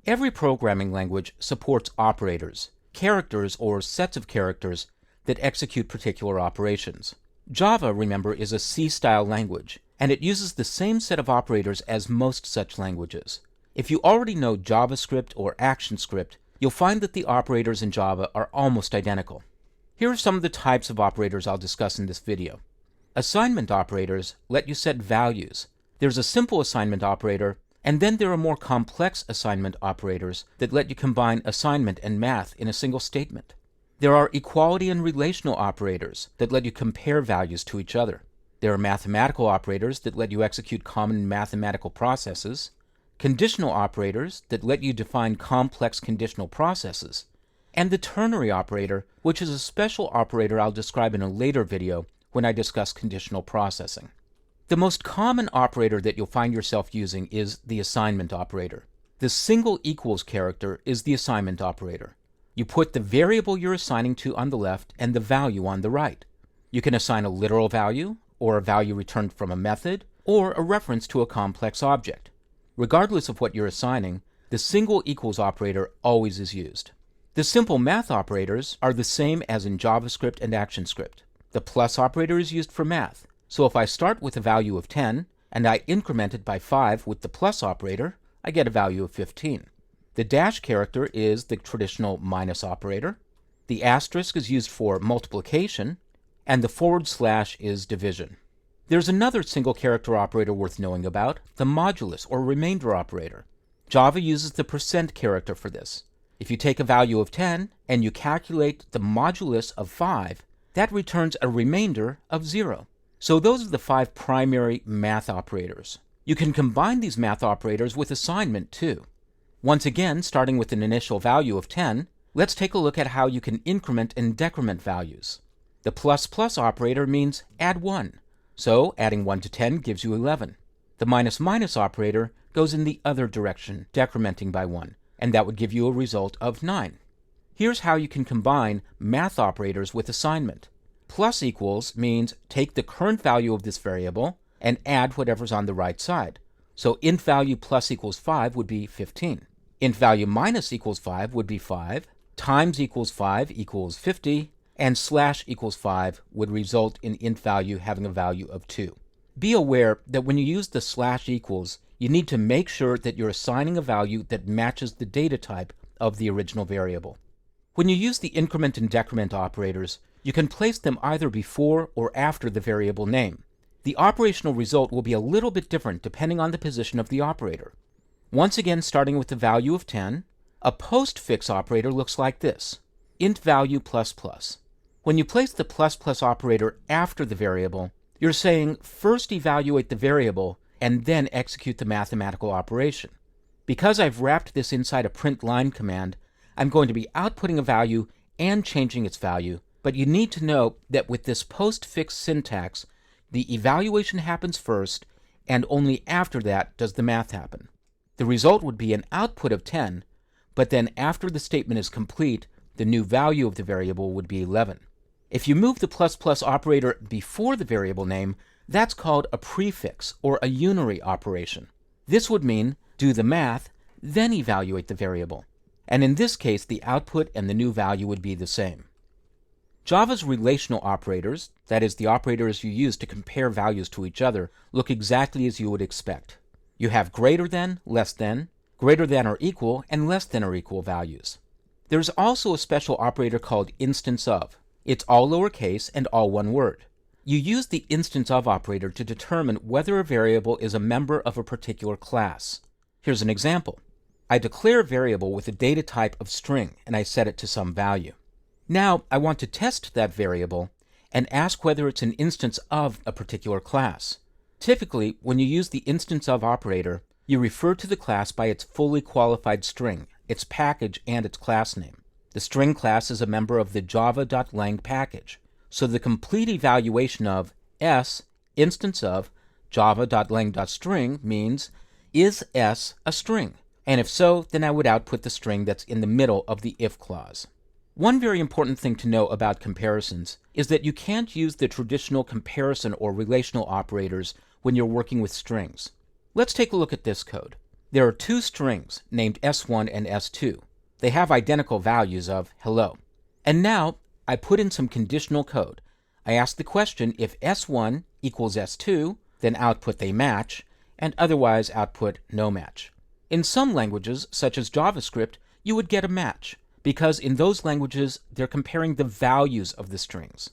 Every programming language supports operators, characters or sets of characters that execute particular operations. Java, remember, is a C-style language, and it uses the same set of operators as most such languages. If you already know JavaScript or ActionScript, you'll find that the operators in Java are almost identical. Here are some of the types of operators I'll discuss in this video. Assignment operators let you set values. There's a simple assignment operator, and then there are more complex assignment operators that let you combine assignment and math in a single statement. There are equality and relational operators that let you compare values to each other. There are mathematical operators that let you execute common mathematical processes, conditional operators that let you define complex conditional processes, and the ternary operator, which is a special operator I'll describe in a later video when I discuss conditional processing. The most common operator that you'll find yourself using is the assignment operator. The single equals character is the assignment operator. You put the variable you're assigning to on the left and the value on the right. You can assign a literal value, or a value returned from a method, or a reference to a complex object. Regardless of what you're assigning, the single equals operator always is used. The simple math operators are the same as in JavaScript and ActionScript. The plus operator is used for math, so if I start with a value of 10 and I increment it by 5 with the plus operator, I get a value of 15. The dash character is the traditional minus operator. The asterisk is used for multiplication, and the forward slash is division. There's another single character operator worth knowing about, the modulus or remainder operator. Java uses the percent character for this. If you take a value of 10 and you calculate the modulus of 5, that returns a remainder of 0. So those are the 5 primary math operators. You can combine these math operators with assignment too. Once again, starting with an initial value of 10, let's take a look at how you can increment and decrement values. The plus plus operator means add 1. So adding 1 to 10 gives you 11. The minus minus operator goes in the other direction, decrementing by 1, and that would give you a result of 9. Here's how you can combine math operators with assignment. Plus equals means take the current value of this variable and add whatever's on the right side. So int value plus equals 5 would be 15. Int value minus equals 5 would be 5. Times equals 5 equals 50. And slash equals 5 would result in int value having a value of 2. Be aware that when you use the slash equals, you need to make sure that you're assigning a value that matches the data type of the original variable. When you use the increment and decrement operators, you can place them either before or after the variable name. The operational result will be a little bit different depending on the position of the operator. Once again, starting with the value of 10, a postfix operator looks like this, int value plus plus. When you place the plus plus operator after the variable, you're saying first evaluate the variable and then execute the mathematical operation. Because I've wrapped this inside a print line command, I'm going to be outputting a value and changing its value, but you need to know that with this postfix syntax, the evaluation happens first, and only after that does the math happen. The result would be an output of 10, but then after the statement is complete, the new value of the variable would be 11. If you move the plus plus operator before the variable name, that's called a prefix or a unary operation. This would mean do the math, then evaluate the variable. And in this case, the output and the new value would be the same. Java's relational operators, that is, the operators you use to compare values to each other, look exactly as you would expect. You have greater than, less than, greater than or equal, and less than or equal values. There's also a special operator called instance of. It's all lowercase and all one word. You use the instance of operator to determine whether a variable is a member of a particular class. Here's an example. I declare a variable with a data type of string, and I set it to some value. Now, I want to test that variable and ask whether it's an instance of a particular class. Typically, when you use the instance of operator, you refer to the class by its fully qualified string, its package, and its class name. The string class is a member of the java.lang package, so the complete evaluation of s instance of java.lang.string means, is s a string? And if so, then I would output the string that's in the middle of the if clause. One very important thing to know about comparisons is that you can't use the traditional comparison or relational operators when you're working with strings. Let's take a look at this code. There are two strings named S1 and S2. They have identical values of hello. And now I put in some conditional code. I ask the question if S1 equals S2, then output they match, and otherwise output no match. In some languages, such as JavaScript, you would get a match, because in those languages they're comparing the values of the strings.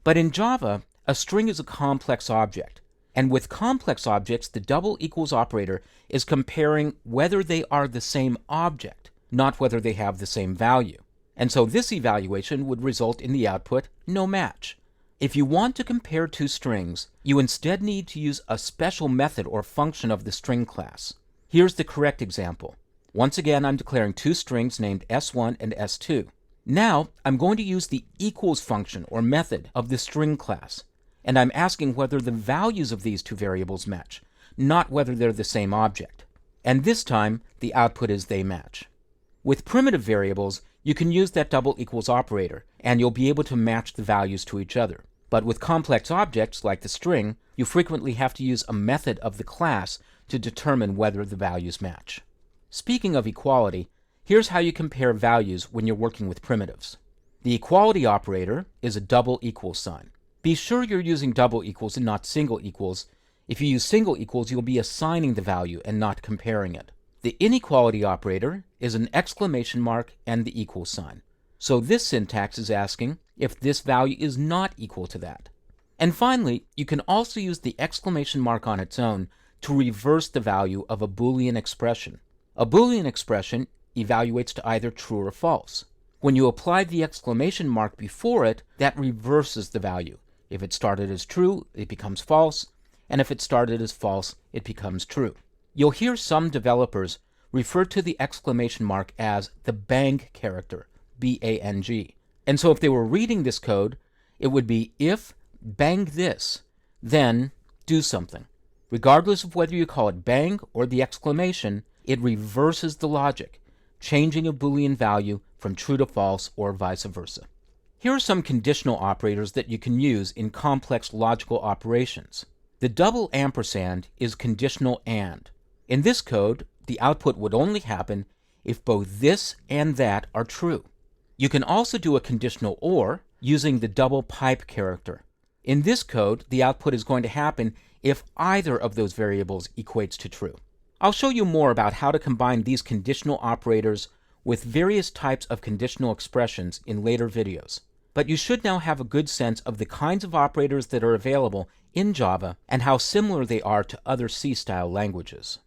But in Java, a string is a complex object, and with complex objects, the double equals operator is comparing whether they are the same object, not whether they have the same value. And so this evaluation would result in the output no match. If you want to compare two strings, you instead need to use a special method or function of the string class. Here's the correct example. Once again, I'm declaring two strings named S1 and S2. Now, I'm going to use the equals function or method of the string class, and I'm asking whether the values of these two variables match, not whether they're the same object. And this time, the output is they match. With primitive variables, you can use that double equals operator, and you'll be able to match the values to each other. But with complex objects, like the string, you frequently have to use a method of the class to determine whether the values match. Speaking of equality, here's how you compare values when you're working with primitives. The equality operator is a double equals sign. Be sure you're using double equals and not single equals. If you use single equals, you'll be assigning the value and not comparing it. The inequality operator is an exclamation mark and the equal sign. So this syntax is asking if this value is not equal to that. And finally, you can also use the exclamation mark on its own to reverse the value of a Boolean expression. A Boolean expression evaluates to either true or false. When you apply the exclamation mark before it, that reverses the value. If it started as true, it becomes false, and if it started as false, it becomes true. You'll hear some developers refer to the exclamation mark as the bang character, B-A-N-G. And so if they were reading this code, it would be if bang this, then do something. Regardless of whether you call it bang or the exclamation, it reverses the logic, changing a Boolean value from true to false or vice versa. Here are some conditional operators that you can use in complex logical operations. The double ampersand is conditional and. In this code, the output would only happen if both this and that are true. You can also do a conditional or using the double pipe character. In this code, the output is going to happen if either of those variables equates to true. I'll show you more about how to combine these conditional operators with various types of conditional expressions in later videos. But you should now have a good sense of the kinds of operators that are available in Java and how similar they are to other C-style languages.